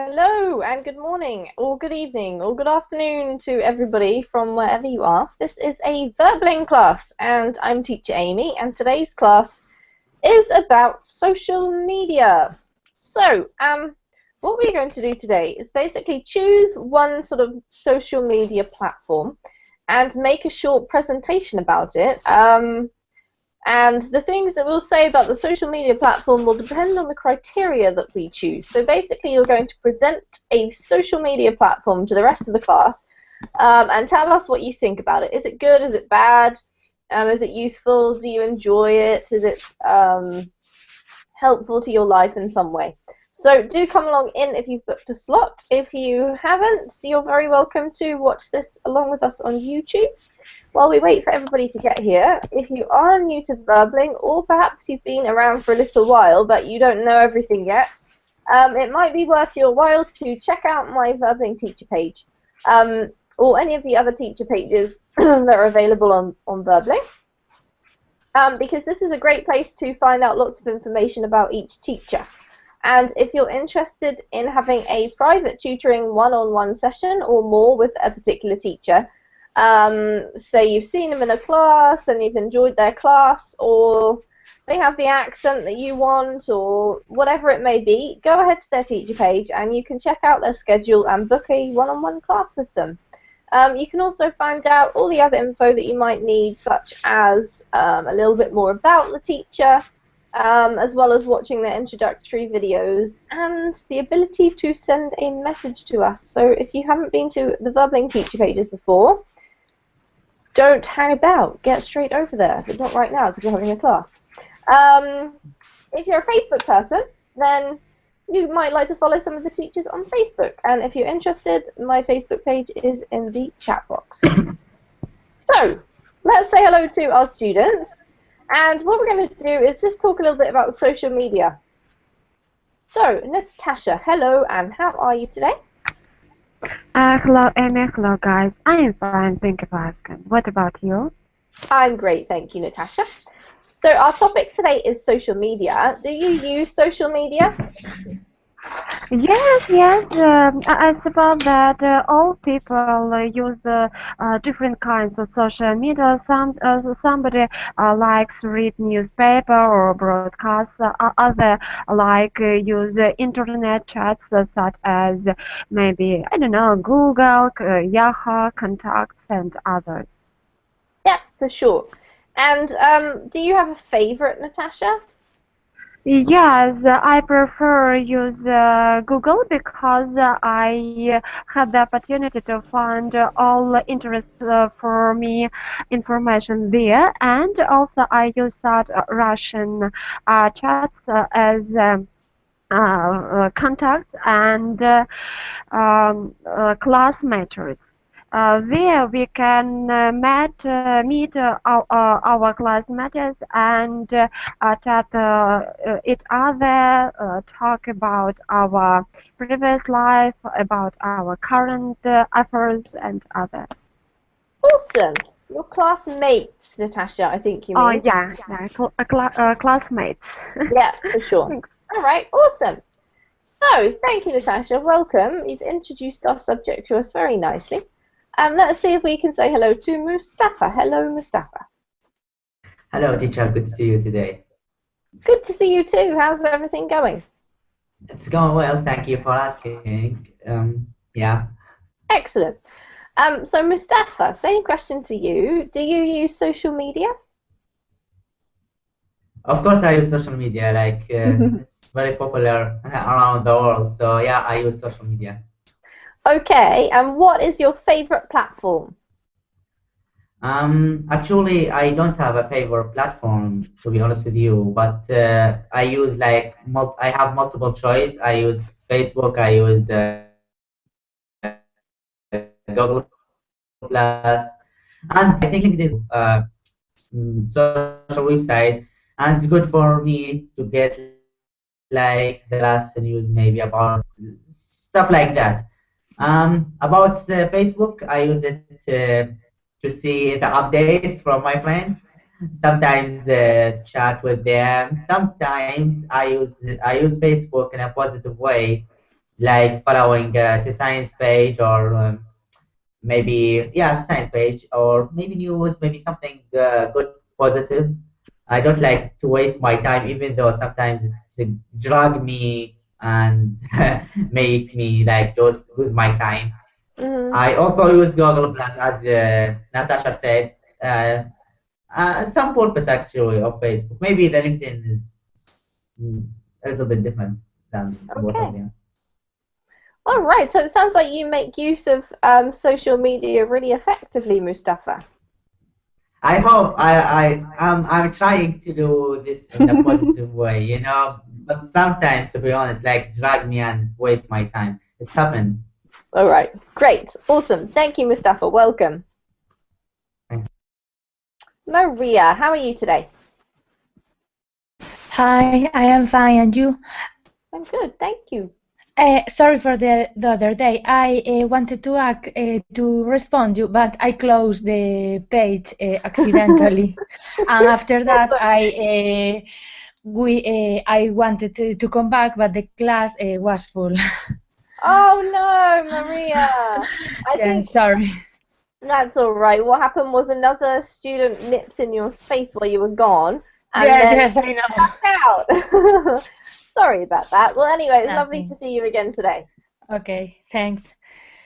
Hello and good morning, or good evening, or good afternoon to everybody from wherever you are. This is a Verbling class, and I'm teacher Amy, and today's class is about social media. So, what we're going to do today is basically choose one sort of social media platform and make a short presentation about it. And the things that we'll say about the social media platform will depend on the criteria that we choose. So basically, you're going to present a social media platform to the rest of the class and tell us what you think about it. Is it good? Is it bad? Is it useful? Do you enjoy it? Is it helpful to your life in some way? So do come along in if you've booked a slot. If you haven't, you're very welcome to watch this along with us on YouTube. While we wait for everybody to get here, if you are new to Verbling, or perhaps you've been around for a little while but you don't know everything yet, it might be worth your while to check out my Verbling teacher page, or any of the other teacher pages that are available on Verbling, because this is a great place to find out lots of information about each teacher. And if you're interested in having a private tutoring one-on-one session or more with a particular teacher, say you've seen them in a class and you've enjoyed their class, or they have the accent that you want, or whatever it may be, go ahead to their teacher page and you can check out their schedule and book a one-on-one class with them. You can also find out all the other info that you might need, such as a little bit more about the teacher, as well as watching their introductory videos, and the ability to send a message to us. So if you haven't been to the Verbling teacher pages before, don't hang about, get straight over there, but not right now because you're having a class. If you're a Facebook person, then you might like to follow some of the teachers on Facebook, and if you're interested, my Facebook page is in the chat box. So, let's say hello to our students, and what we're going to do is just talk a little bit about social media. So, Natasha, hello, and how are you today? Hello, Amy. Hello, guys. I am fine. Thank you for asking. What about you? I'm great, thank you, Natasha. So, our topic today is social media. Do you use social media? Yes. I suppose that all people use different kinds of social media. Somebody likes read newspaper or broadcast. Other use internet chats such as maybe, I don't know, Google, Yahoo, Contacts, and others. Yeah, for sure. And do you have a favorite, Natasha? Yes, I prefer use Google because I had the opportunity to find all interest for me information there, and also I use that Russian chats as contacts and classmates. There we can meet our classmates and chat each other, talk about our previous life, about our current affairs and others. Awesome. Your classmates, Natasha, I think you mean. Oh yeah, classmates. Yeah, for sure. Thanks. All right, awesome. So, thank you, Natasha. Welcome. You've introduced our subject to us very nicely. Let's see if we can say hello to Mustafa. Hello, Mustafa. Hello, teacher. Good to see you today. Good to see you too. How's everything going? It's going well. Thank you for asking. Yeah. Excellent. So, Mustafa, same question to you. Do you use social media? Of course, I use social media. It's very popular around the world. So yeah, I use social media. Okay. And what is your favorite platform? Actually, I don't have a favorite platform, to be honest with you. But I use I have multiple choice. I use Facebook. I use Google Plus, and I think it is social website, and it's good for me to get like the last news maybe about stuff like that. About Facebook, I use it to see the updates from my friends. Sometimes chat with them. Sometimes I use Facebook in a positive way like following the science page or maybe science page or maybe news, maybe something good, positive. I don't like to waste my time, even though sometimes it drag me and make me like lose my time. Mhm. I also use Google Plus, as Natasha said. Some purpose actually of Facebook. Maybe the LinkedIn is a little bit different than both of Okay. them. All right. So it sounds like you make use of social media really effectively, Mustafa. I hope I'm trying to do this in a positive way, you know. But sometimes, to be honest, like drag me and waste my time. It's happened. All right. Great. Awesome. Thank you, Mustafa. Welcome. Thank Maria, how are you today? Hi, I am fine, and you? I'm good. Thank you. Sorry for the other day. I wanted to respond you, but I closed the page accidentally, and after that That's okay. I wanted to come back, but the class was full. Oh no, Maria. I Yeah, think sorry. that's all right. What happened was another student nipped in your space while you were gone and Yes, then yes, I know. tapped out. Sorry about that. Well, anyway, it's lovely to Nothing. see you again today. Okay, thanks.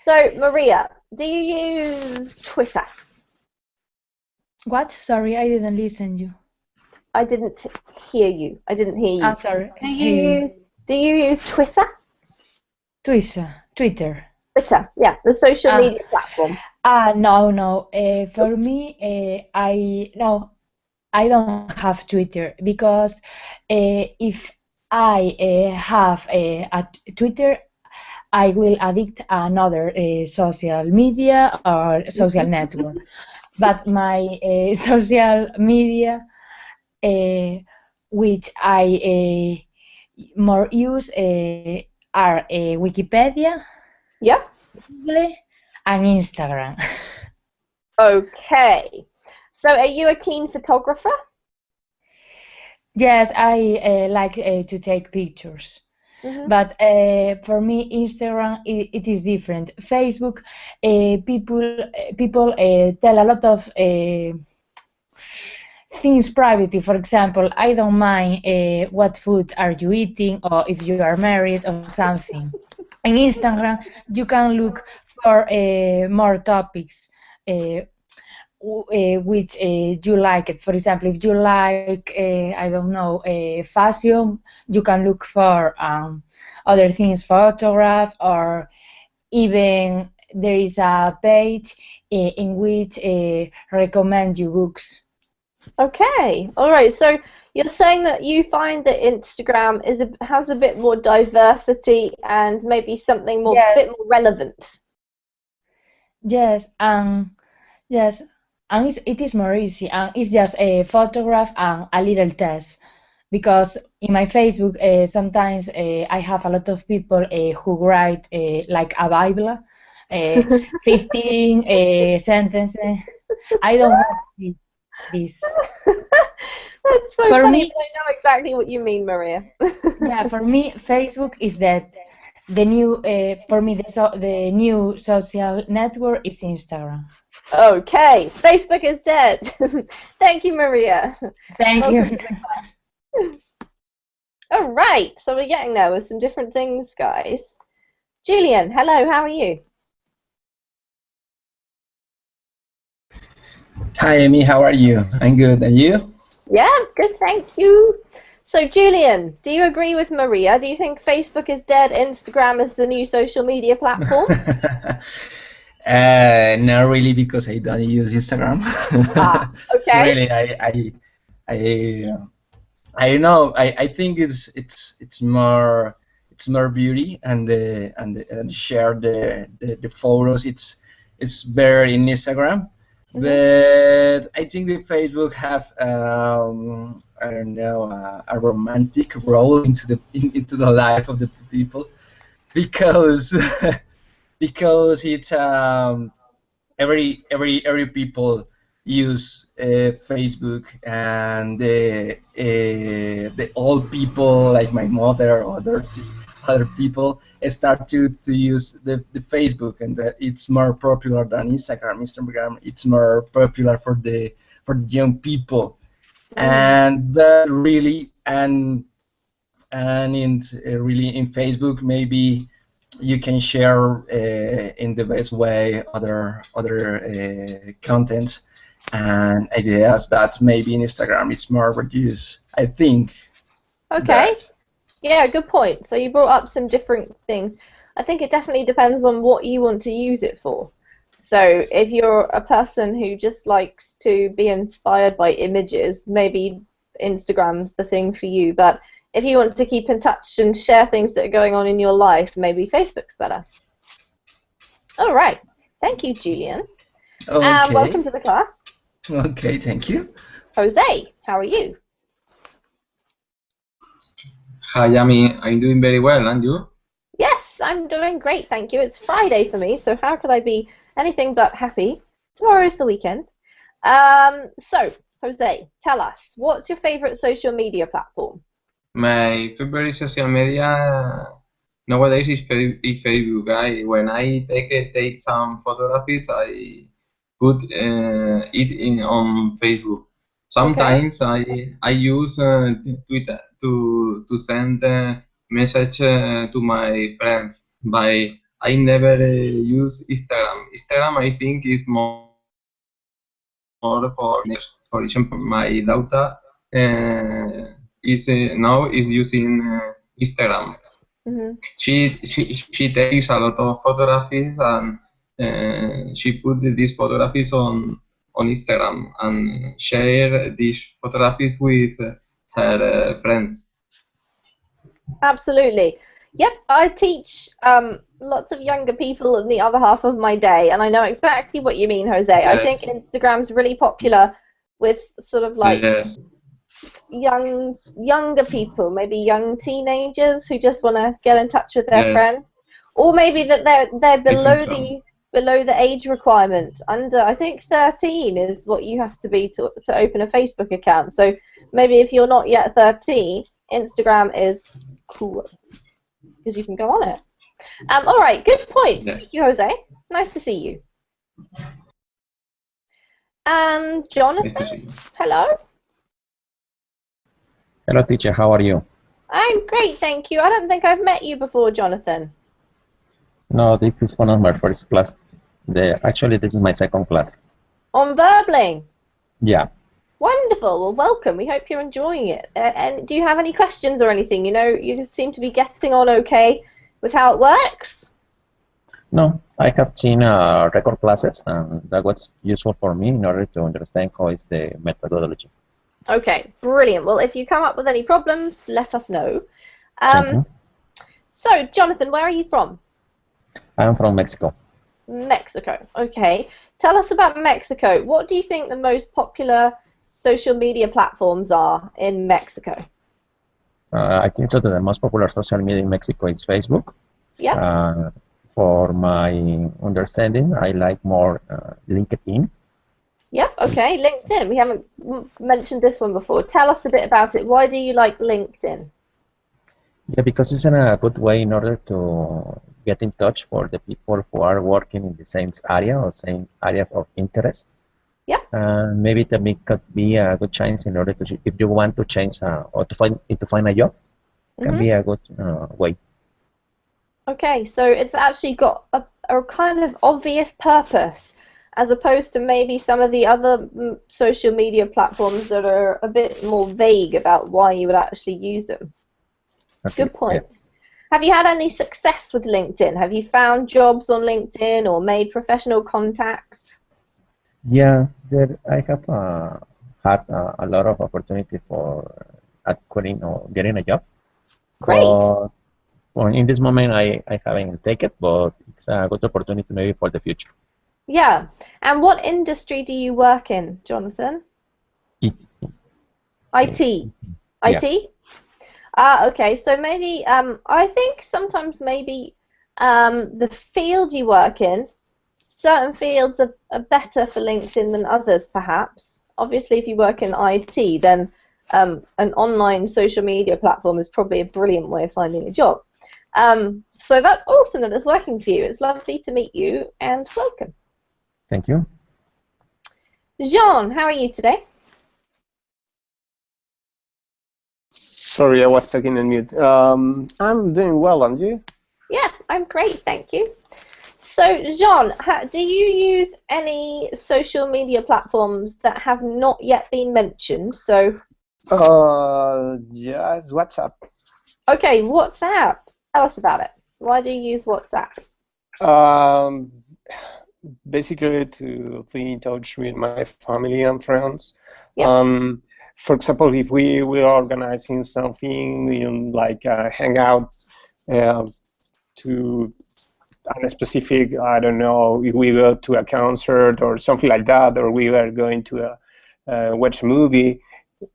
So, Maria, do you use Twitter? What? Sorry, I didn't listen you. I didn't hear you. I didn't hear you. I'm sorry. Do you use Twitter? Twitter. Twitter, yeah, the social Ah. media platform. No. For me, I don't have Twitter because if I have a Twitter, I will addict another social media or social network. But my social media, uh, which I more use, are Wikipedia, Yeah. Google, and Instagram. Okay. So, are you a keen photographer? Yes, I like to take pictures, Hmm. but for me, Instagram it is different. Facebook, people tell a lot of things privately. For example, I don't mind what food are you eating or if you are married or something. In Instagram, you can look for more topics. Which you like it. For example, if you like, I don't know, fashion, you can look for other things, photograph, or even there is a page in which recommend you books. Okay. All right. So, you're saying that you find that Instagram has a bit more diversity and maybe something more Yes, bit more relevant. yes, yes, and it is more easy, and it's just a photograph and a little test. Because in my Facebook, sometimes I have a lot of people who write like a Bible, 15 sentences. I don't want this. That's so For funny, but me, I know exactly what you mean, Maria. yeah, for me, Facebook is that the new for me the new social network is Instagram. Okay, Facebook is dead. Thank you, Maria. Thank Welcome you. to the class. All right, so we're getting there with some different things, guys. Julian, hello, how are you? Hi, Amy. How are you? I'm good. And you? Yeah, good, thank you. So, Julian, do you agree with Maria? Do you think Facebook is dead, Instagram is the new social media platform? Not really because I don't use Instagram. Ah, okay. Really, I, I don't know. I think it's more beauty and share the photos. It's better in Instagram, Hmm. but I think the Facebook have I don't know a romantic role into the life of the people because because it's every people use Facebook, and the old people like my mother or other other people start to use the Facebook, and it's more popular than Instagram. Instagram it's more popular for the young people, and but really and in really in Facebook maybe you can share in the best way other content and ideas that maybe in Instagram it's more reduced. I think. Okay. That. Yeah, good point. So you brought up some different things. I think it definitely depends on what you want to use it for. So if you're a person who just likes to be inspired by images, maybe Instagram's the thing for you. But if you want to keep in touch and share things that are going on in your life, maybe Facebook's better. All right. Thank you, Julian. Okay. Welcome to the class. Okay, thank you. Jose, how are you? Hi, Yami. I'm doing very well, and you? Yes, I'm doing great, thank you. It's Friday for me, so how could I be anything but happy? Tomorrow is the weekend. So, Jose, tell us, what's your favorite social media platform? My favorite social media nowadays is Facebook. When I take some photographies, I put it in on Facebook. Sometimes I use Twitter to send message to my friends. But I never use Instagram. Instagram I think is more for example, my daughter is now is using Instagram. Mm-hmm. She takes a lot of photographies and she put these photographies on Instagram and share these photographies with her friends. Absolutely. Yep, I teach lots of younger people in the other half of my day, and I know exactly what you mean, Jose. I think Instagram's really popular with sort of like Yes. younger people, maybe young teenagers who just want to get in touch with their friends, or maybe that they're below the age requirement. Under, I think 13 is what you have to be to open a Facebook account. So maybe if you're not yet 13, Instagram is cool because you can go on it. All right, good point. Yes. Thank you, Jose. Nice to see you. Jonathan, Nice to see you. hello. Hello, teacher. How are you? I'm great, thank you. I don't think I've met you before, Jonathan. No, this is one of my first classes. Actually, this is my second class. On Verbling. Yeah. Wonderful. Well, welcome. We hope you're enjoying it. And do you have any questions or anything? You know, you seem to be getting on okay with how it works. No, I have seen record classes, and that was useful for me in order to understand how is the methodology. Okay, brilliant. Well, if you come up with any problems, let us know. So, Jonathan, where are you from? I'm from Mexico. Mexico. Okay. Tell us about Mexico. What do you think the most popular social media platforms are in Mexico? I think so that the most popular social media in Mexico is Facebook. Yeah. For my understanding, I like more LinkedIn. Yep, okay, LinkedIn. We haven't mentioned this one before. Tell us a bit about it. Why do you like LinkedIn? Yeah, because it's a good way in order to get in touch for the people who are working in the same area or same area of interest. Yeah. Maybe it could be a good chance in order to, if you want to change or to find a job, can be a good way. Okay, so it's actually got a kind of obvious purpose, as opposed to maybe some of the other social media platforms that are a bit more vague about why you would actually use them. Okay. Good point. Yeah. Have you had any success with LinkedIn? Have you found jobs on LinkedIn or made professional contacts? Yeah, I have had a lot of opportunity for acquiring or getting a job. Great. But in this moment, I haven't taken it, but it's a good opportunity maybe for the future. Yeah. And what industry do you work in, Jonathan? IT. IT. Yeah. IT? Okay, so maybe I think sometimes maybe the field you work in, certain fields are better for LinkedIn than others, perhaps. Obviously, if you work in IT, then an online social media platform is probably a brilliant way of finding a job. So that's awesome that it's working for you. It's lovely to meet you, and welcome. Thank you. Jean, how are you today? Sorry, I was taking a mute. I'm doing well, and you? Yeah, I'm great, thank you. So, Jean, do you use any social media platforms that have not yet been mentioned? So, Yes, WhatsApp. okay, WhatsApp. Tell us about it. Why do you use WhatsApp? Basically to be in touch with my family and friends. Yep. For example, if we were organizing something like a hangout to a specific, I don't know, if we go to a concert or something like that, or we were going to watch a movie,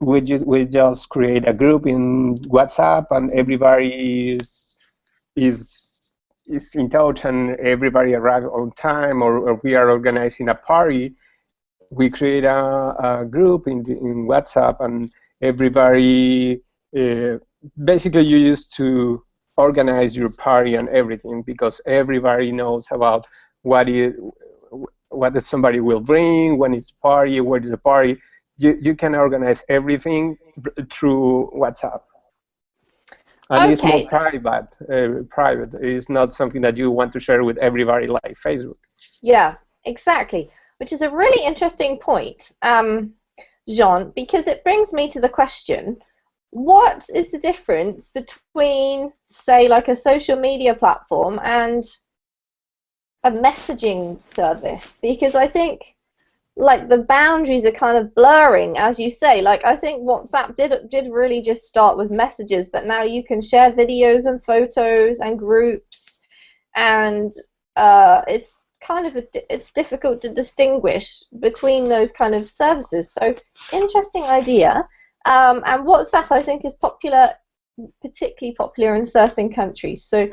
we just create a group in WhatsApp, and everybody is in touch, and everybody arrives on time, or we are organizing a party. We create a group in WhatsApp, and everybody basically you used to organize your party and everything, because everybody knows about what somebody will bring, when it's party, where is the party. You can organize everything through WhatsApp. And it's more Okay. private. It's not something that you want to share with everybody like Facebook. Yeah, exactly. Which is a really interesting point, Jean, because it brings me to the question, what is the difference between, say, like a social media platform and a messaging service? Because I think like the boundaries are kind of blurring, as you say. Like I think WhatsApp did really just start with messages, but now you can share videos and photos and groups, and it's kind of it's difficult to distinguish between those kind of services. So interesting idea. And WhatsApp I think is particularly popular in certain countries. So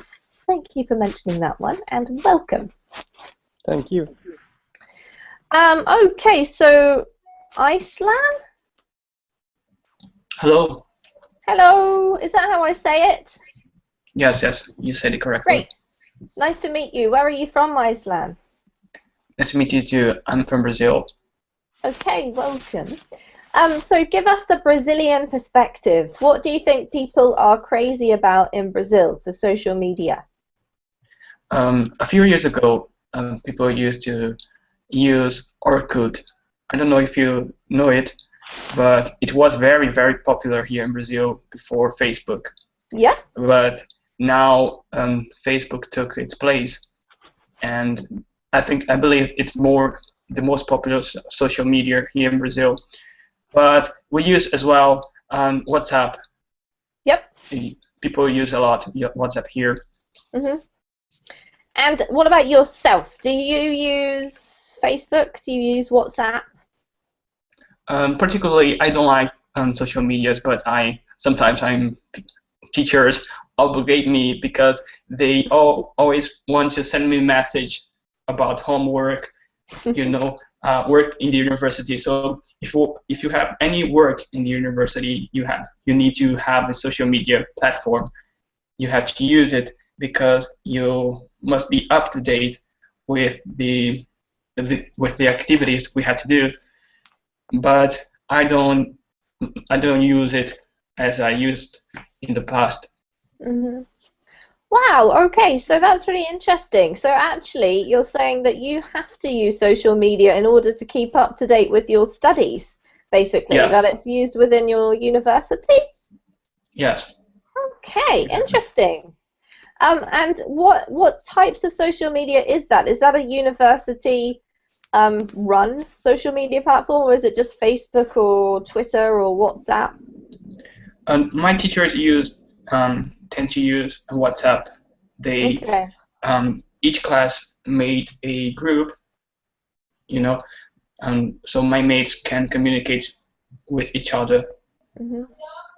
thank you for mentioning that one, and welcome. Thank you. Okay, so Iceland? Hello. Hello, is that how I say it? Yes, you said it correctly. Great. Nice to meet you. Where are you from, Iceland? Nice to meet you too. I'm from Brazil. Okay, welcome. So give us the Brazilian perspective. What do you think people are crazy about in Brazil for social media? A few years ago, people used to use Orkut. I don't know if you know it, but it was very, very popular here in Brazil before Facebook. Yeah. But now Facebook took its place, and I believe it's the most popular social media here in Brazil. But we use as well WhatsApp. Yep. People use a lot WhatsApp here. Mhm. And what about yourself? Do you use Facebook? Do you use WhatsApp? Particularly, I don't like social medias, but sometimes teachers obligate me because they always want to send me a message about homework, work in the university. So if you have any work in the university, you need to have a social media platform. You have to use it because you must be up to date with the activities we had to do. But I don't use it as I used in the past. Mm-hmm. Wow, okay, so that's really interesting. So actually, you're saying that you have to use social media in order to keep up to date with your studies, basically, Yes. that it's used within your university? Yes. Okay, interesting. And what types of social media is that? Is that a university run social media platform, or is it just Facebook or Twitter or WhatsApp? My teachers tend to use WhatsApp. They each class made a group, so my mates can communicate with each other. Mm-hmm.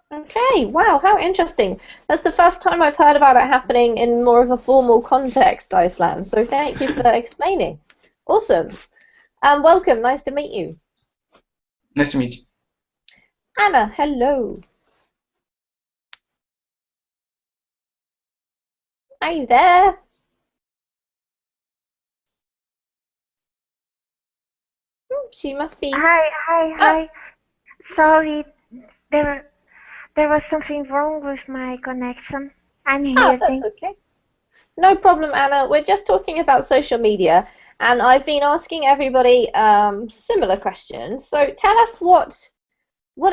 Okay, wow, how interesting. That's the first time I've heard about it happening in more of a formal context, Iceland, so thank you for explaining. Awesome. Welcome, nice to meet you. Nice to meet you. Anna, hello. are you there? She must be. Hi. Sorry, there was something wrong with my connection. I'm here. That's okay. No problem, Anna. We're just talking about social media, and I've been asking everybody similar questions. So tell us what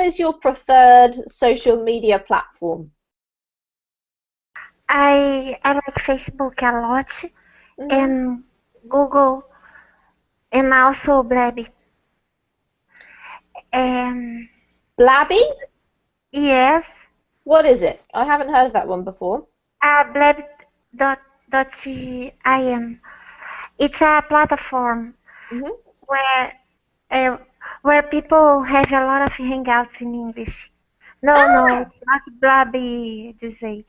is your preferred social media platform? I like Facebook a lot, and Google, and also Blabby. Blabby? Yes. What is it? I haven't heard of that one before. Blabby.im. It's a platform where people have a lot of hangouts in English. No, it's not Blabby this way.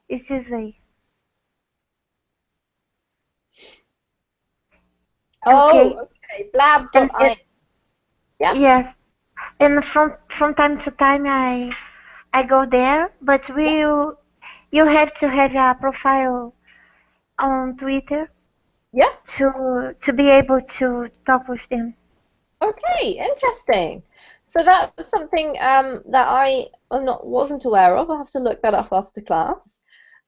It's this way. Oh, okay. Blab.im. Yeah. Yes, and from time to time I go there, but you have to have a profile on Twitter. Yeah. To be able to talk with them. Okay, interesting. So that's something that I wasn't aware of. I'll have to look that up after class.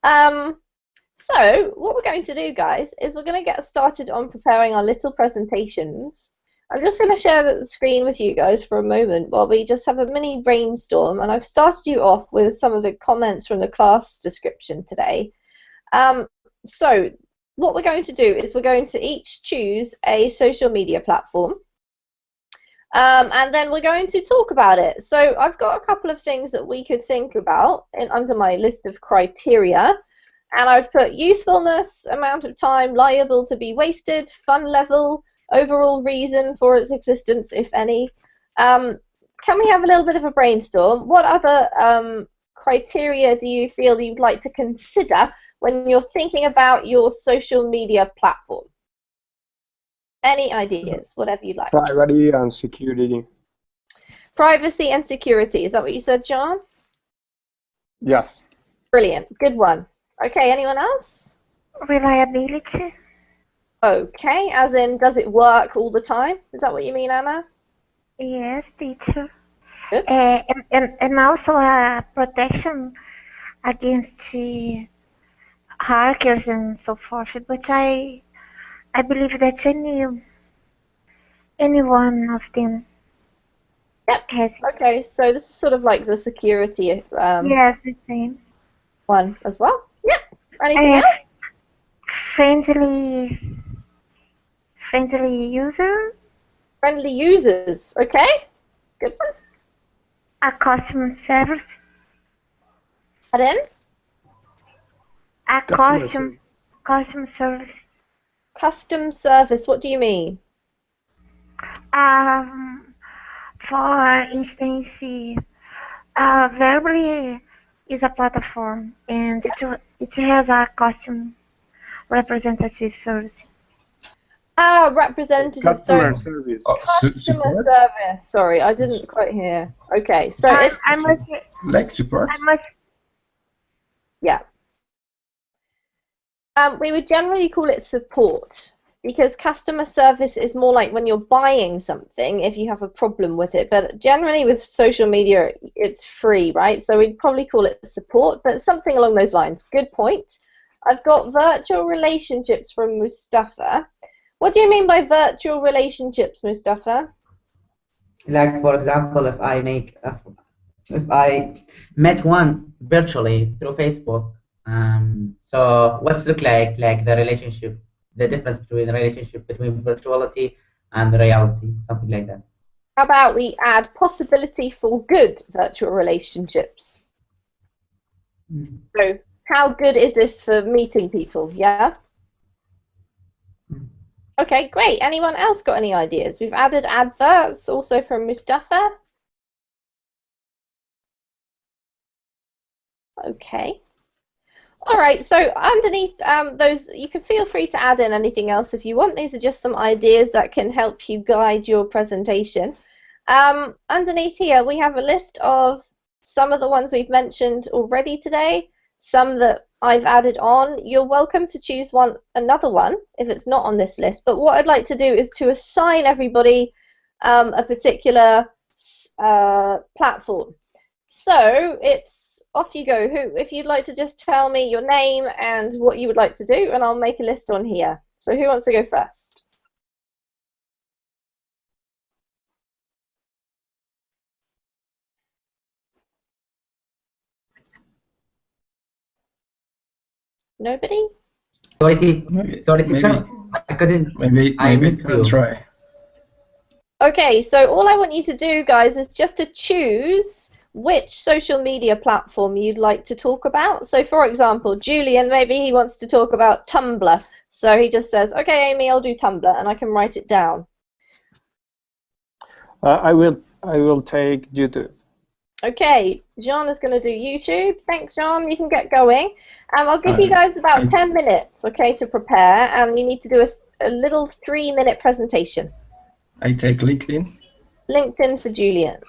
So what we're going to do, guys, is we're going to get started on preparing our little presentations. I'm just going to share the screen with you guys for a moment while we just have a mini brainstorm, and I've started you off with some of the comments from the class description today. So what we're going to do is we're going to each choose a social media platform, and then we're going to talk about it. So I've got a couple of things that we could think about under my list of criteria, and I've put usefulness, amount of time liable to be wasted, fun level, overall reason for its existence, if any. Can we have a little bit of a brainstorm? What other criteria do you feel you'd like to consider when you're thinking about your social media platform? Any ideas, whatever you'd like. Privacy and security. Privacy and security, is that what you said, John? Yes. Brilliant, good one. Okay, anyone else? Reliability. Okay, as in, does it work all the time? Is that what you mean, Anna? Yes, teacher. Good. And also protection against hackers and so forth. But I believe that any one of them. Yep. Has it. Okay, so this is sort of like the security yes, the same one as well. Yep. Anything else? Friendly user. Friendly users. Okay. Good one. A customer service. Pardon? A customer service. Custom service. What do you mean? For instance, Verbally is a platform, and it has a custom representative service. Representative customer service. Customer service. Sorry, I didn't quite hear. Okay, so it's like support. Yeah. We would generally call it support, because customer service is more like when you're buying something, if you have a problem with it. But generally with social media, it's free, right? So we'd probably call it support, but something along those lines. Good point. I've got virtual relationships from Mustafa. What do you mean by virtual relationships, Mustafa? Like, for example, if I met one virtually through Facebook, so what's look like the relationship, the difference between the relationship between virtuality and reality, something like that. How about we add possibility for good virtual relationships? So how good is this for meeting people? Yeah. Okay, great. Anyone else got any ideas? We've added adverts also from Mustafa. Okay. All right, so underneath those, you can feel free to add in anything else if you want. These are just some ideas that can help you guide your presentation. Underneath here, we have a list of some of the ones we've mentioned already today, some that I've added on. You're welcome to choose another one if it's not on this list. But what I'd like to do is to assign everybody a particular platform. So it's off you go. If you'd like to just tell me your name and what you would like to do, and I'll make a list on here. So who wants to go first? Nobody? Sorry, Maybe, teacher. I couldn't. maybe I I missed can you. try. Okay, so all I want you to do, guys, is just to choose which social media platform you'd like to talk about. So, for example, Julian, maybe he wants to talk about Tumblr. So he just says, okay, Amy, I'll do Tumblr, and I can write it down. I will take YouTube. Okay, John is going to do YouTube. Thanks, John. You can get going. I'll give you guys about 10 minutes, okay, to prepare, and you need to do a little 3-minute presentation. I take LinkedIn. LinkedIn for Julian.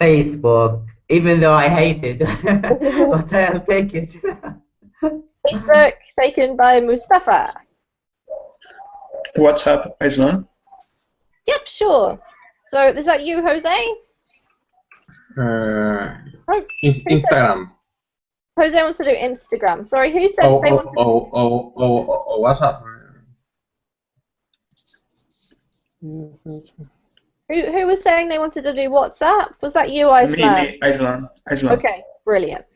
Facebook, even though I hate it, but I'll take it. Facebook, taken by Mustafa. WhatsApp, Iceland. Yep, sure. So is that you, Jose? Instagram. Jose wants to do Instagram. Sorry, who said they want to WhatsApp. Who was saying they wanted to do WhatsApp? Was that you, Iceland? Me, Iceland. Okay, brilliant.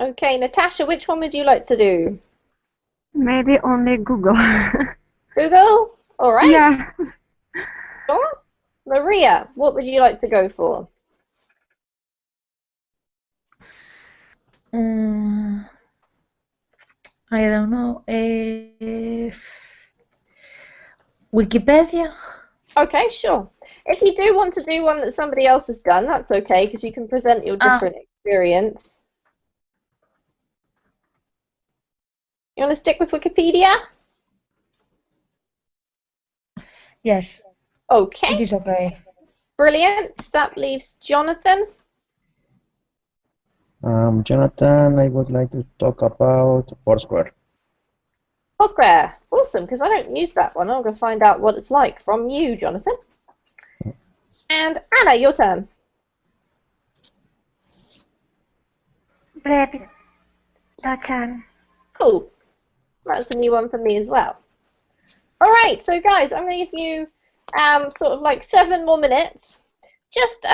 Okay, Natasha, which one would you like to do? Maybe only Google. Google? All right. Yeah. Sure. Maria, what would you like to go for? I don't know. Wikipedia? Okay, sure. If you do want to do one that somebody else has done, that's okay, because you can present your different experience. You want to stick with Wikipedia? Yes. Okay. It is okay. Brilliant. That leaves Jonathan. Jonathan, I would like to talk about Foursquare. Foursquare. Awesome, because I don't use that one. I'm going to find out what it's like from you, Jonathan. And Anna, your turn. Blab.com. Cool. That's a new one for me as well. All right, so guys, I'm going to give you sort of like 7 more minutes. Just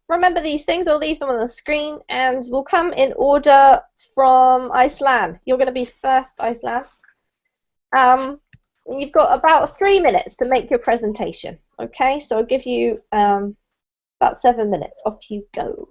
remember these things. I'll leave them on the screen, and we'll come in order from Iceland. You're going to be first, Iceland. You've got about 3 minutes to make your presentation. Okay, so I'll give you about 7 minutes. Off you go.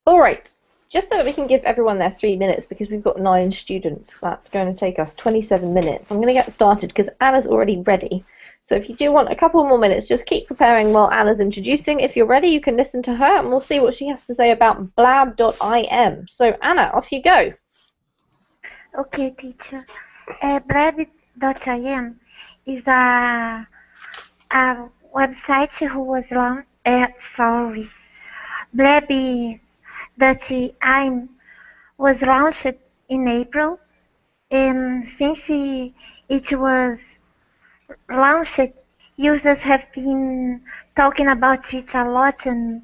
All right. Just so that we can give everyone their 3 minutes, because we've got 9 students, that's going to take us 27 minutes. I'm going to get started because Anna's already ready. So if you do want a couple more minutes, just keep preparing while Anna's introducing. If you're ready, you can listen to her, and we'll see what she has to say about blab.im. So Anna, off you go. Okay, teacher. Blab.im is a website who was launched. Blab.im was launched in April, and since it was launched, users have been talking about it a lot, and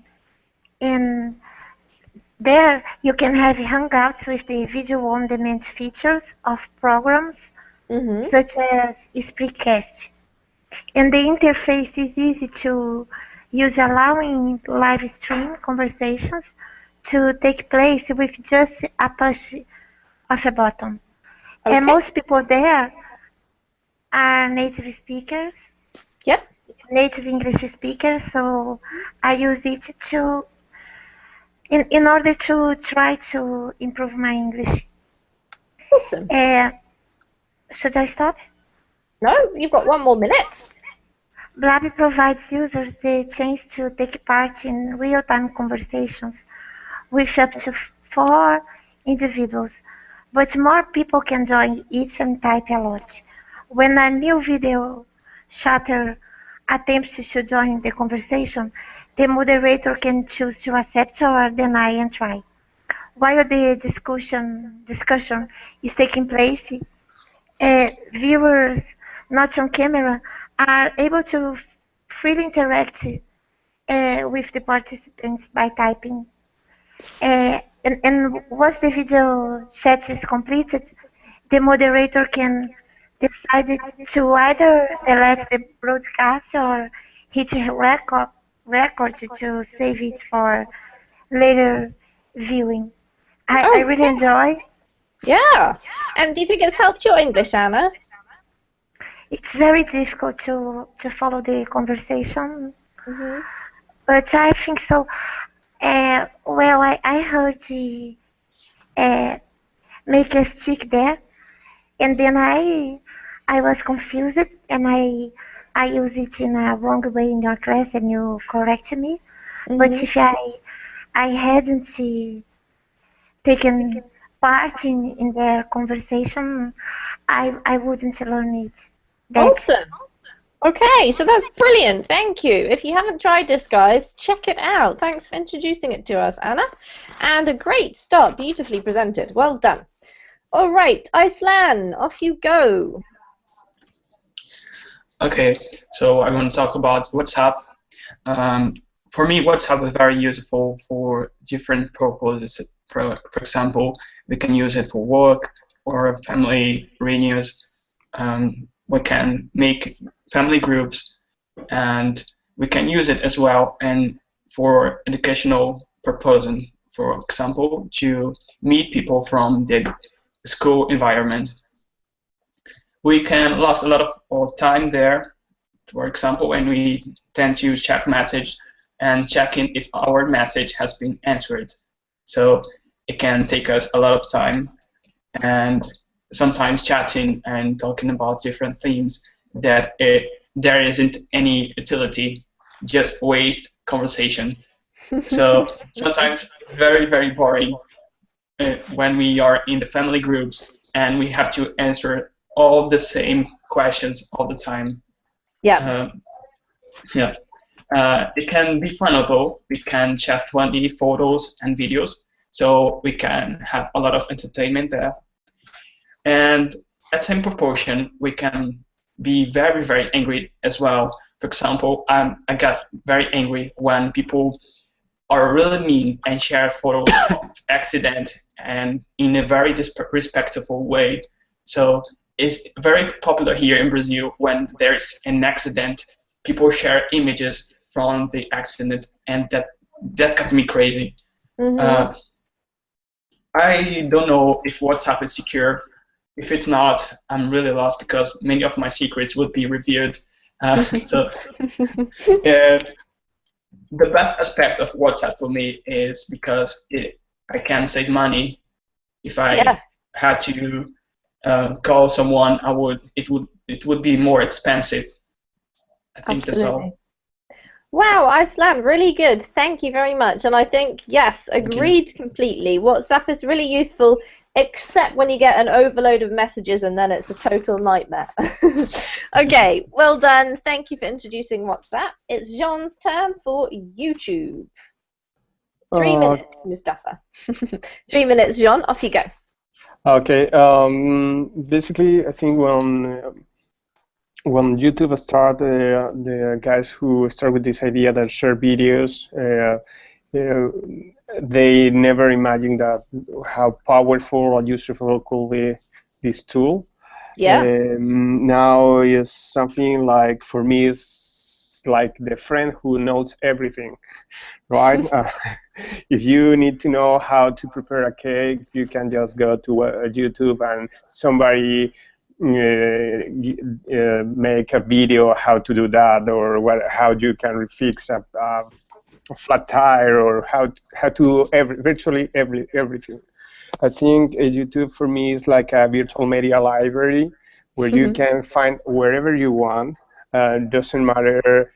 there you can have hangouts with the video on demand features of programs such as Spreecast. And the interface is easy to use, allowing live stream conversations to take place with just a push of a button. Okay. And most people there are native speakers. Yep. Native English speakers, so I use it to in order to try to improve my English. Awesome. Should I stop? No, you've got 1 more minute. Blab provides users the chance to take part in real-time conversations with up to 4 individuals, but more people can join each and type a lot. When a new video chatter attempts to join the conversation, the moderator can choose to accept or deny entry. While the discussion is taking place, viewers not on camera are able to freely interact with the participants by typing. And once the video chat is completed, the moderator can decide to either delete the broadcast or hit record to save it for later viewing. I really enjoy. Yeah. And do you think it's helped your English, Anna? It's very difficult to follow the conversation, but I think so. Well, I heard make a stick there, and then I was confused, and I use it in a wrong way in your class, and you correct me. But if I hadn't taken part in their conversation, I wouldn't learn it. Awesome. Okay, so that's brilliant. Thank you. If you haven't tried this, guys, check it out. Thanks for introducing it to us, Anna. And a great start. Beautifully presented. Well done. All right, Aislan, off you go. Okay, so I want to talk about WhatsApp. For me, WhatsApp is very useful for different purposes. For example, we can use it for work or family reunions. We can make family groups, and we can use it as well and for educational purposes. For example, to meet people from the school environment. We can lose a lot of time there. For example, when we tend to check message and checking if our message has been answered. So it can take us a lot of time, and sometimes chatting and talking about different themes that there isn't any utility, just waste conversation. So sometimes very, very boring when we are in the family groups and we have to answer all the same questions all the time. Yeah. It can be fun, although we can share funny photos and videos, so we can have a lot of entertainment there. And at same proportion, we can be very, very angry as well. For example, I got very angry when people are really mean and share photos of accident and in a very disrespectful way. So it's very popular here in Brazil when there's an accident, people share images from the accident, and that got me crazy. I don't know if WhatsApp is secure. If it's not, I'm really lost because many of my secrets would be revealed. the best aspect of WhatsApp for me is because I can save money. If I had to call someone, it would be more expensive. I think that's all. Wow, Iceland, really good. Thank you very much. And I think, yes, agreed completely. WhatsApp is really useful, except when you get an overload of messages and then it's a total nightmare. Okay, well done. Thank you for introducing WhatsApp. It's Jean's turn for YouTube. 3 minutes, Mustafa. 3 minutes, Jean. Off you go. Okay. Basically, I think when YouTube started, the guys who started with this idea that share videos, they never imagined that how powerful or useful could be this tool. Yeah. Now is something like, for me, it's like the friend who knows everything, right? If you need to know how to prepare a cake, you can just go to YouTube and somebody make a video how to do that, or how you can fix a flat tire, or how to virtually everything. I think YouTube for me is like a virtual media library where you can find wherever you want. Doesn't matter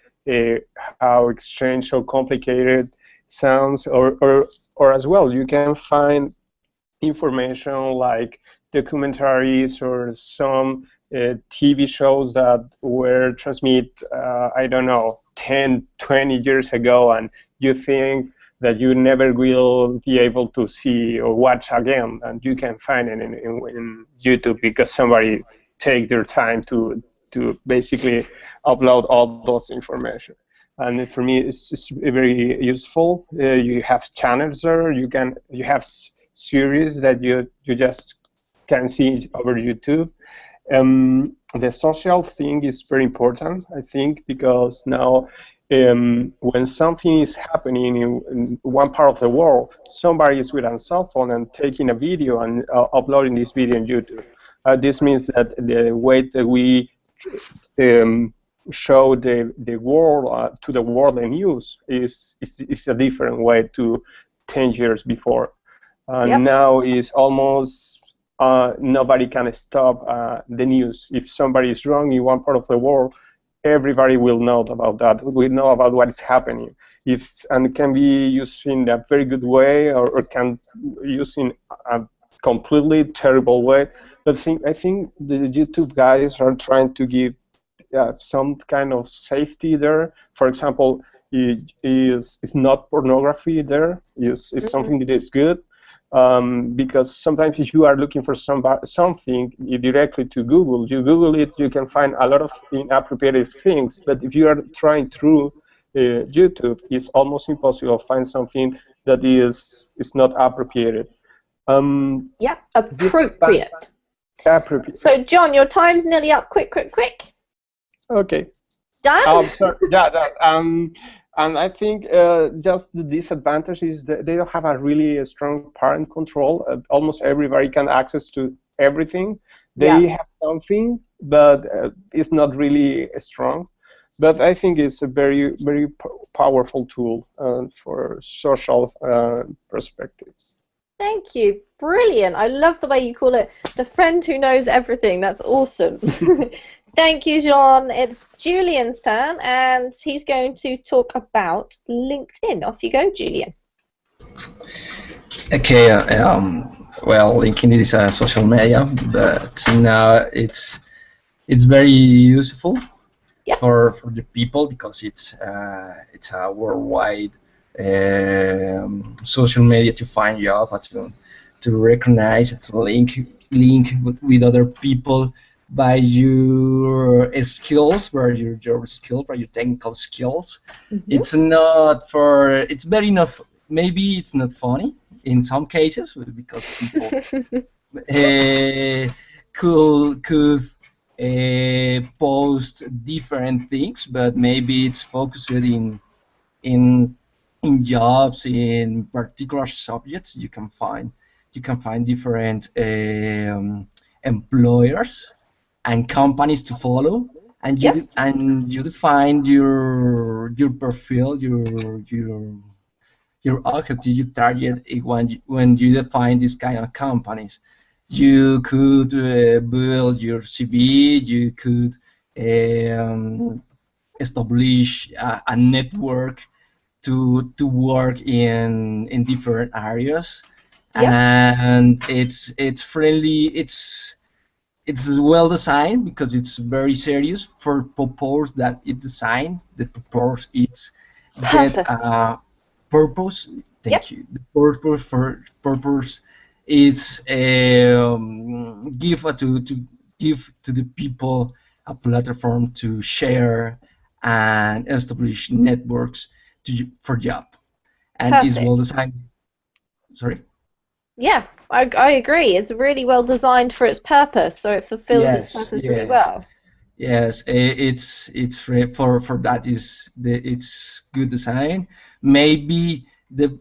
how strange or complicated it sounds, or as well you can find information like documentaries or some TV shows that were transmitted, I don't know, 10, 20 years ago, and you think that you never will be able to see or watch again, and you can find it in YouTube because somebody take their time to basically upload all those information. And for me, it's very useful. You have channels there. You have series that you just can see over YouTube. The social thing is very important, I think, because now when something is happening in one part of the world, somebody is with a cell phone and taking a video and uploading this video on YouTube. This means that the way that we show the world to the world in news is a different way to 10 years before. Now is almost nobody can stop the news. If somebody is wrong in one part of the world, everybody will know about that. We know about what is happening. And can be used in a very good way, or can use in a completely terrible way. But I think the YouTube guys are trying to give some kind of safety there. For example, it's not pornography there. It's something that is good. Because sometimes if you are looking for something directly to Google, you Google it, you can find a lot of inappropriate things. But if you are trying through YouTube, it's almost impossible to find something that is not appropriate. Appropriate. Appropriate. So, John, your time's nearly up. Quick. Okay. Done? Sorry. And I think just the disadvantage is that they don't have a really strong parent control. Almost everybody can access to everything. They have something, but it's not really strong. But I think it's a very, very powerful tool for social perspectives. Thank you. Brilliant. I love the way you call it the friend who knows everything. That's awesome. Thank you, Jean. It's Julian's turn, and he's going to talk about LinkedIn. Off you go, Julian. Okay. Well, LinkedIn is a social media, but now it's very useful for the people because it's a worldwide social media to find job, to recognize, to link with other people by your skills, by your technical skills. It's very enough. Maybe it's not funny in some cases because people could post different things, but maybe it's focused in jobs, in particular subjects. You can find different employers and companies to follow and you define your profile, your objective, your target when you define these kind of companies. You could build your CV. You could establish a network to work in different areas, and it's friendly. It's well designed because it's very serious for purpose that it's designed. The purpose is get purpose. Thank you. The purpose is give to the people a platform to share and establish networks for job, and it's well designed. Sorry. Yeah, I agree. It's really well designed for its purpose, so it fulfills its purpose really well. Yes, it's for that it's good design. Maybe the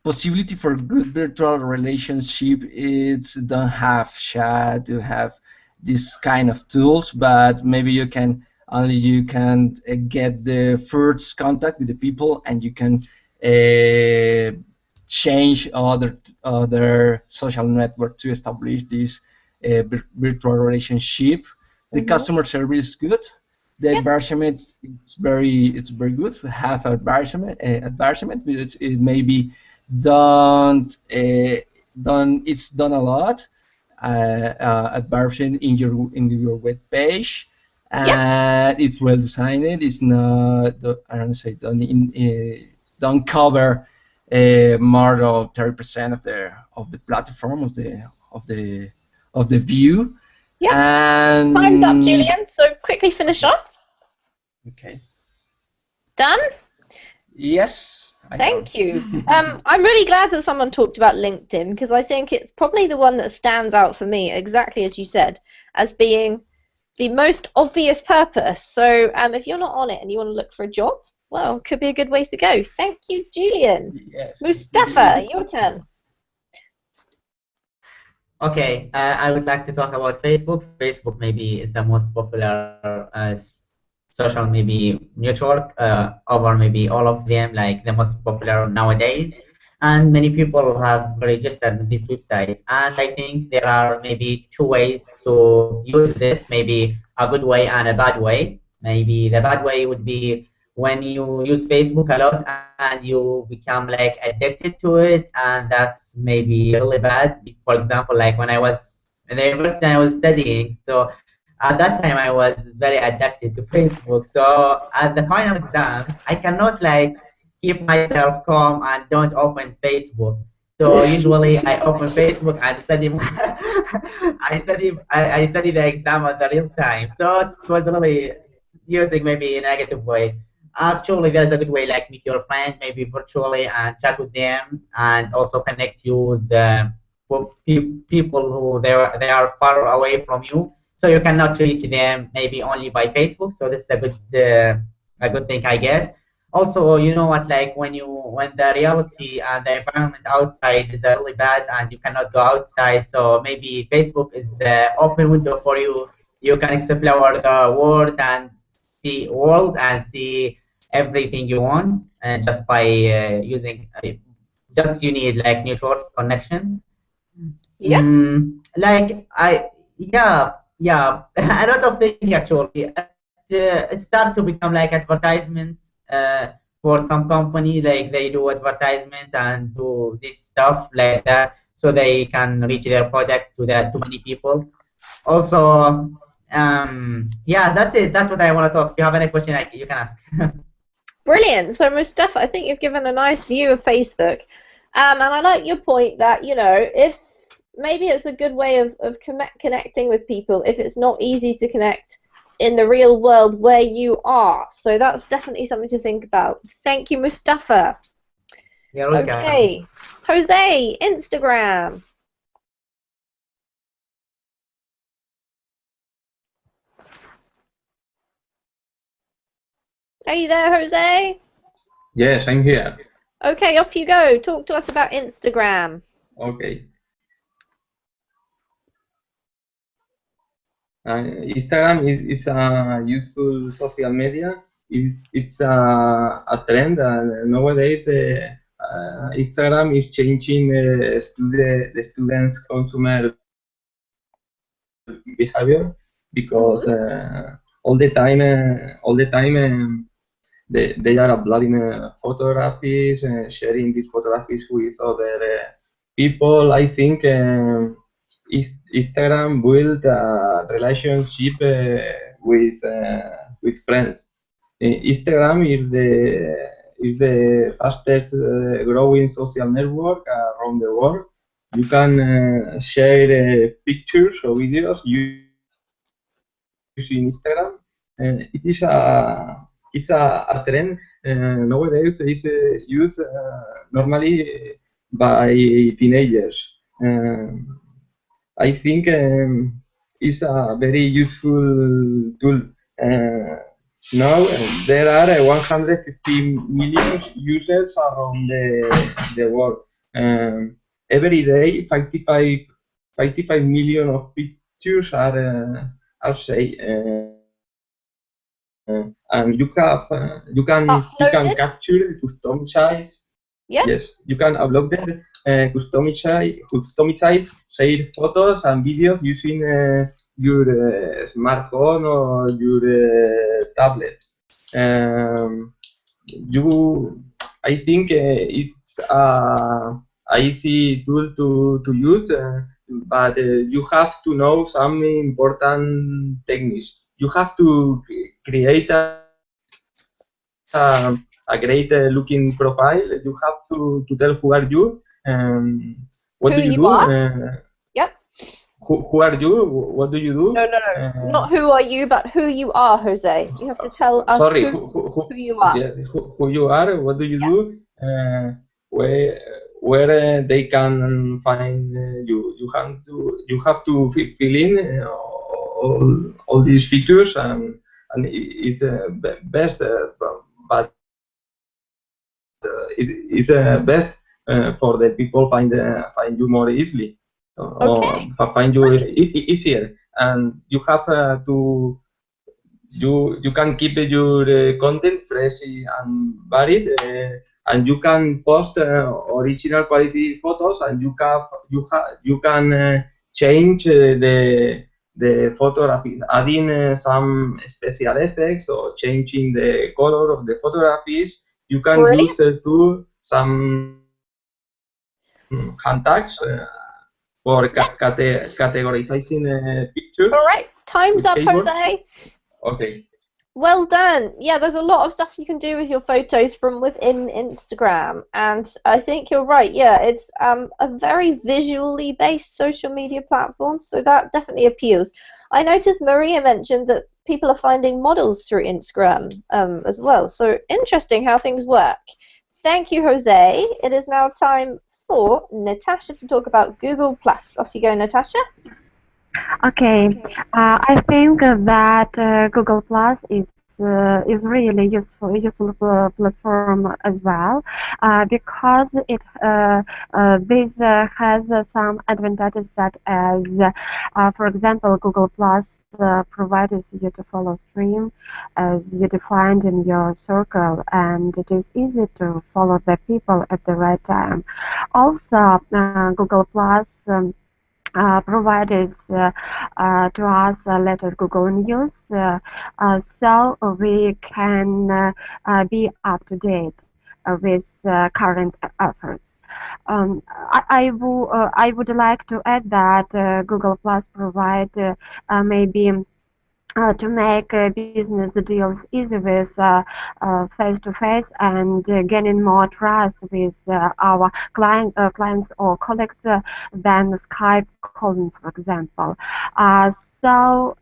possibility for good virtual relationship it's don't have chat to have this kind of tools, but maybe you can get the first contact with the people, and you can change other social network to establish this virtual relationship. The customer service is good. The environment it's very good. We have environment, but it maybe it's done a lot. Advertising in your web page, and it's well designed. It's not I don't say don't cover more than 30% of the platform of the view. And time's up, Julian. So quickly finish off. Okay. Done? Yes. Thank you. I'm really glad that someone talked about LinkedIn, because I think it's probably the one that stands out for me, exactly as you said, as being the most obvious purpose. So if you're not on it and you want to look for a job, well, it could be a good way to go. Thank you, Julian. Yes. Mustafa, your turn. Okay, I would like to talk about Facebook. Facebook maybe is the most popular social maybe network over maybe all of them, like the most popular nowadays. And many people have registered this website. And I think there are maybe two ways to use this, maybe a good way and a bad way. Maybe the bad way would be when you use Facebook a lot and you become like addicted to it, and that's maybe really bad. For example, like when I was in the university, I was studying, so at that time I was very addicted to Facebook. So at the final exams, I cannot like keep myself calm and don't open Facebook. So usually I open Facebook and study. I study the exam at the real time. So it was really using maybe a negative way. Actually, there's a good way, like meet your friend maybe virtually and chat with them, and also connect you with the people who they are far away from you, so you cannot reach them maybe only by Facebook. So this is a good thing, I guess. Also, you know what, like when the reality and the environment outside is really bad and you cannot go outside, so maybe Facebook is the open window for you. You can explore the world and see everything you want, and just by using just you need like network connection. Like a lot of things actually. It started to become like advertisements for some company, like they do advertisement and do this stuff like that, so they can reach their product to many people. Also, yeah, that's it. That's what I want to talk. If you have any question, you can ask. Brilliant. So Mustafa, I think you've given a nice view of Facebook, and I like your point that, you know, if maybe it's a good way of connecting with people if it's not easy to connect in the real world where you are. So that's definitely something to think about. Thank you, Mustafa. You're welcome. Okay, Jose, Instagram. Are you there, Jose? Yes, I'm here. Okay, off you go. Talk to us about Instagram. Okay. Instagram is a useful social media. It's a trend, and nowadays Instagram is changing the students' consumer behavior because all the time they are uploading photographies, sharing these photographies with other people. I think Instagram built a relationship with friends. Instagram is the fastest growing social network around the world. You can share pictures or videos using Instagram. It's a trend nowadays. It's used normally by teenagers. I think it's a very useful tool. Now there are 150 million users around the world. Every day, 55 million of pictures are saved. And you can capture custom size. Yeah. Yes, you can upload them, customize share photos and videos using your smartphone or your tablet. I think it's a easy tool to use, but you have to know some important techniques. You have to create a great looking profile. You have to tell who are you, what Who do you you do, are? Yep. who are you, what do you do. No. Not who are you, but who you are, Jose. You have to tell us Sorry, who you are. yeah, who you are, what do you do, where they can find you. You have to fill in all these features, and it's best, but it's best for the people find you more easily, or find you easier, and you have to you can keep your content fresh and varied, and you can post original quality photos, and you can change the photographies, adding some special effects or changing the color of the photographies. You can use to some hand tags for categorizing pictures. All right, time's up, keywords. Jose. Okay. Well done. Yeah, there's a lot of stuff you can do with your photos from within Instagram, and I think you're right. Yeah, it's a very visually based social media platform, so that definitely appeals. I noticed Maria mentioned that people are finding models through Instagram as well, so interesting how things work. Thank you, Jose. It is now time for Natasha to talk about Google+. Off you go, Natasha. Okay, I think that Google Plus is really useful platform as well, because it this has some advantages such as, for example, Google Plus provides you to follow stream as you defined in your circle, and it is easy to follow the people at the right time. Also, Google Plus provided to us latest Google News, so we can be up to date with current offers. I would like to add that Google Plus provide maybe to make business deals easy with face-to-face and gaining more trust with our clients or colleagues than Skype calling, for example. So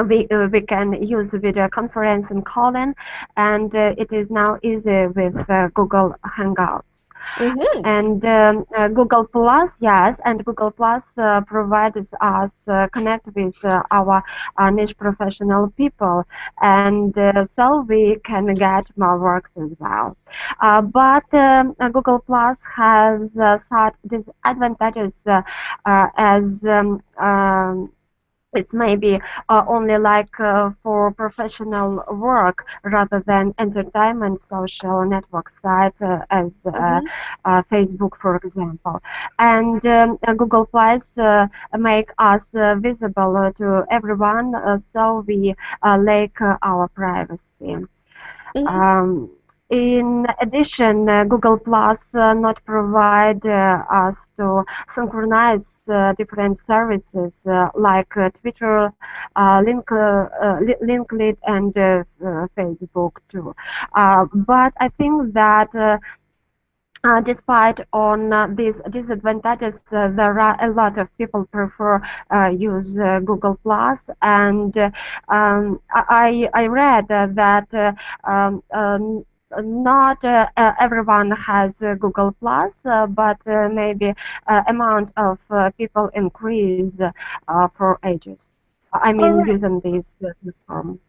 we can use video conference and calling, and it is now easy with Google Hangouts. And Google Plus, yes, and Google Plus provides us connect with our niche professional people, and so we can get more works as well. But Google Plus has such disadvantages as It may be only like for professional work rather than entertainment social network site as Facebook, for example. And Google Plus make us visible to everyone, so we lack our privacy. In addition, Google Plus not provide us to synchronize different services like Twitter, LinkedIn, and Facebook too. But I think that despite on these disadvantages, there are a lot of people prefer use Google Plus, and I read that not everyone has Google Plus, but maybe amount of people increase for ages. I mean, using this platform.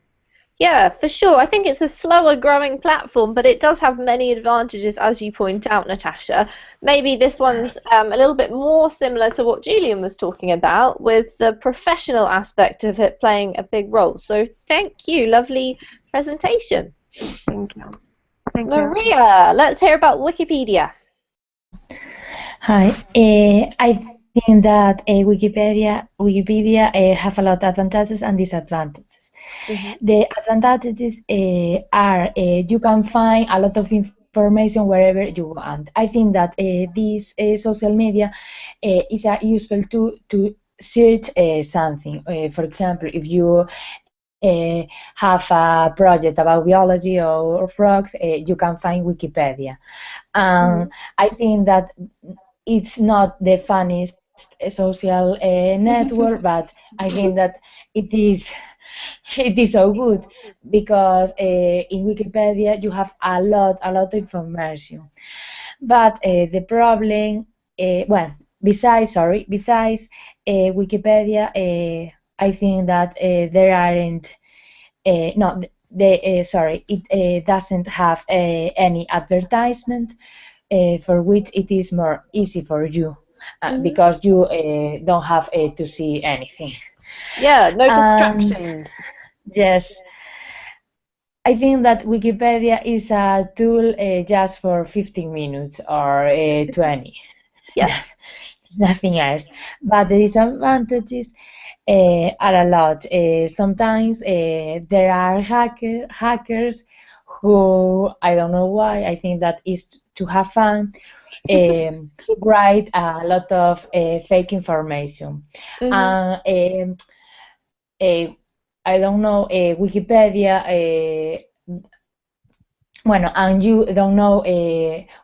Yeah, for sure. I think it's a slower growing platform, but it does have many advantages, as you point out, Natasha. Maybe this one's a little bit more similar to what Julian was talking about, with the professional aspect of it playing a big role. So thank you. Lovely presentation. Thank you. Thank Maria, let's hear about Wikipedia. Hi. I think that Wikipedia have a lot of advantages and disadvantages. The advantages are you can find a lot of information wherever you want. I think that this social media is a useful tool to search something. For example, if you have a project about biology or frogs, you can find Wikipedia. I think that it's not the funniest social network, but I think that it is so good because in Wikipedia you have a lot of information. But the problem, well, besides Wikipedia, I think that there aren't no, it doesn't have any advertisement for which it is more easy for you because you don't have to see anything. Yeah, no distractions. Yes. I think that Wikipedia is a tool just for 15 minutes or 20. Yeah. Nothing else. But the disadvantages are a lot. Sometimes there are hackers who, I don't know why, I think that is to have fun, write a lot of fake information. And I don't know, Wikipedia, bueno, and you don't know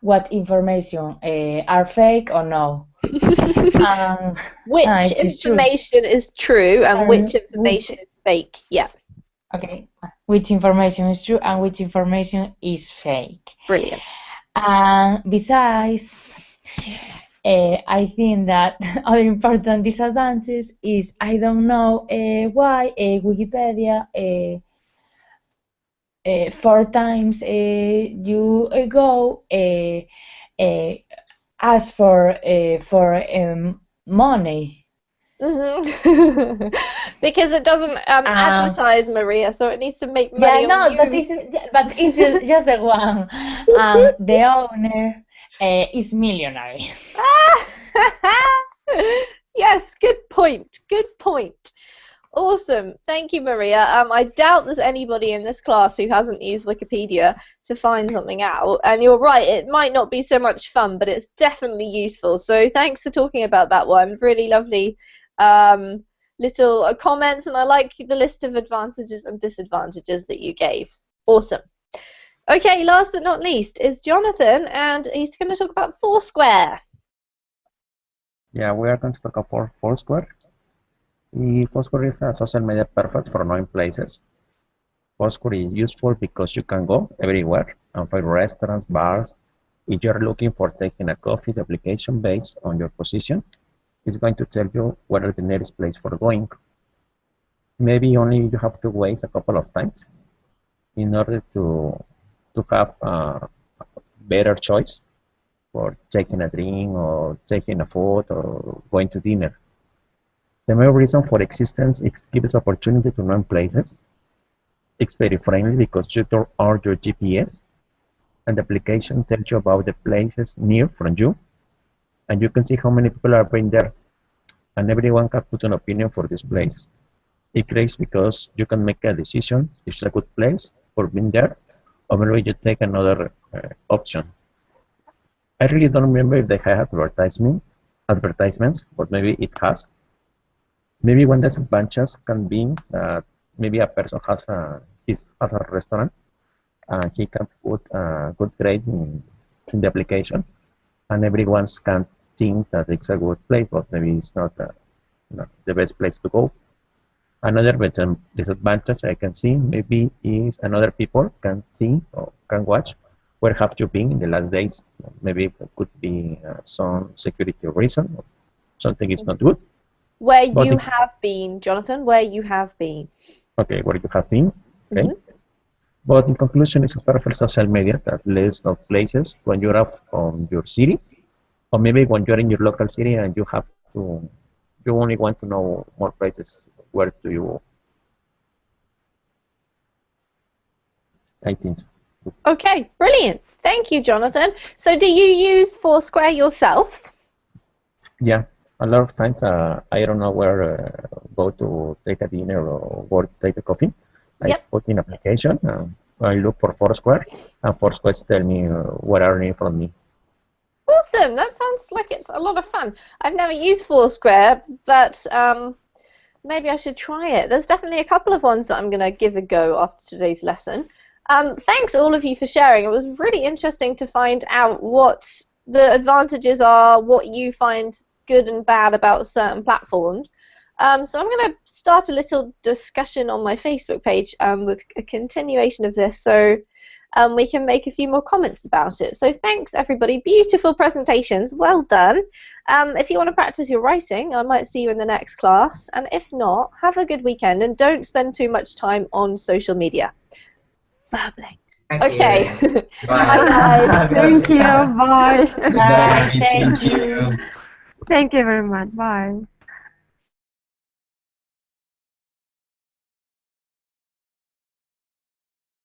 what information are fake or no. Which information is true and which information is fake? Yeah. Okay. Which information is true and which information is fake. Brilliant. Besides, I think that other important disadvantages is I don't know why Wikipedia 4 times you go ask for money. Because it doesn't advertise, Maria, so it needs to make money. Yeah, no, but it's just the one. The owner is millionaire. Yes, good point. Good point. Awesome. Thank you, Maria. I doubt there's anybody in this class who hasn't used Wikipedia to find something out. And you're right, it might not be so much fun, but it's definitely useful. So thanks for talking about that one. Really lovely little comments, and I like the list of advantages and disadvantages that you gave. Awesome. Okay, last but not least is Jonathan, and he's going to talk about Foursquare. Yeah, we are going to talk about Foursquare. Foursquare is a social media perfect for knowing places. Foursquare is useful because you can go everywhere and find restaurants, bars. If you're looking for taking a coffee, the application based on your position is going to tell you where is the nearest place for going. Maybe only you have to wait a couple of times in order to have a better choice for taking a drink or taking a food or going to dinner. The main reason for existence is gives opportunity to known places. It's very friendly because you turn on your GPS and the application tells you about the places near from you, and you can see how many people are been there, and everyone can put an opinion for this place. It's great because you can make a decision if it's a good place for being there, or maybe you take another option. I really don't remember if they have advertisements, but maybe it has. Maybe one disadvantage can be that maybe a person has a restaurant and he can put a good grade in the application, and everyone can think that it's a good place, but maybe it's not the best place to go. Another disadvantage I can see maybe is another people can see or can watch where have you been in the last days. Maybe it could be some security reason or something is not good. Where But you if- have been, Jonathan, where you have been. Okay, where you have been. Okay. But in conclusion, it's a perfect social media that lists of places when you're up on your city, or maybe when you're in your local city and you only want to know more places. Where do you go? I think so. Okay, brilliant. Thank you, Jonathan. So do you use Foursquare yourself? Yeah, a lot of times I don't know where go to take a dinner or go to take a coffee. I Yep. put in application. I look for Foursquare, and Foursquare tell me what are near from me. Awesome. That sounds like it's a lot of fun. I've never used Foursquare, but maybe I should try it. There's definitely a couple of ones that I'm going to give a go after today's lesson. Thanks all of you for sharing. It was really interesting to find out what the advantages are, what you find good and bad about certain platforms. So I'm going to start a little discussion on my Facebook page with a continuation of this, so we can make a few more comments about it. So thanks everybody. Beautiful presentations. Well done. If you want to practice your writing, I might see you in the next class. And if not, have a good weekend and don't spend too much time on social media. Verbally. Thank Okay. you. Bye guys. Thank you. Bye. Bye. Thank you. Thank you very much. Bye.